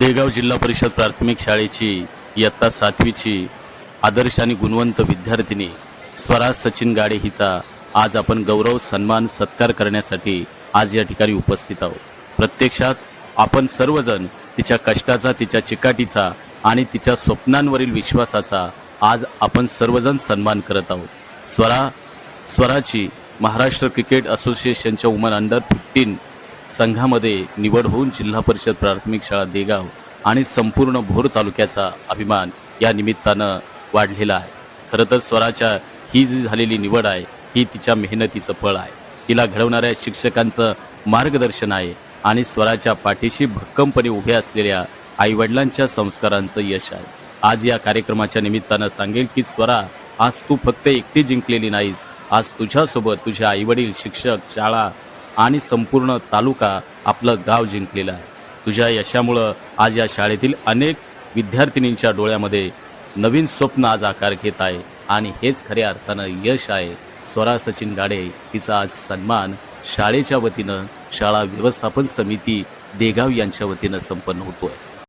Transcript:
देगाव जिल्हा परिषद प्राथमिक शाळेची इयत्ता 7वीची आदर्श आणि गुणवंत विद्यार्थिनी स्वरा सचिन गाडे हिचा आज आपण गौरव सन्मान सत्कार करण्यासाठी आज या ठिकाणी उपस्थित आहोत। प्रत्यक्षात आपण सर्वजण तिच्या कष्टाचा, तिच्या चिकाटीचा आणि तिच्या स्वप्नांवरील विश्वासाचा आज आपण सर्वजण सन्मान करत आहोत। स्वराची महाराष्ट्र क्रिकेट असोसिएशनच्या वुमन अंडर 15 संघामध्ये निवड होऊन जिल्हा परिषद प्राथमिक शाळा देगाव आणि संपूर्ण भोर तालुक्याचा अभिमान या निमित्तानं वाढलेला आहे। खरं तर स्वराच्या ही जी झालेली निवड आहे ही तिच्या मेहनतीचं फळ आहे, तिला घडवणाऱ्या शिक्षकांचं मार्गदर्शन आहे आणि स्वराच्या पाठीशी भक्कमपणे उभे असलेल्या आईवडिलांच्या संस्कारांचं यश आहे। आज या कार्यक्रमाच्या निमित्तानं सांगेल की स्वरा, आज तू फक्त एकटी जिंकलेली नाहीस, आज तुझ्यासोबत तुझे आईवडील, शिक्षक, शाळा आणि संपूर्ण तालुका, आपलं गाव जिंकलेलं आहे। तुझ्या यशामुळं आज या शाळेतील अनेक विद्यार्थिनींच्या डोळ्यामध्ये नवीन स्वप्न आज आकार घेत आहे आणि हेच खऱ्या अर्थानं यश आहे। स्वरा सचिन गाडे तिचा आज सन्मान शाळेच्या वतीनं, शाळा व्यवस्थापन समिती देगाव यांच्या वतीनं संपन्न होतोय।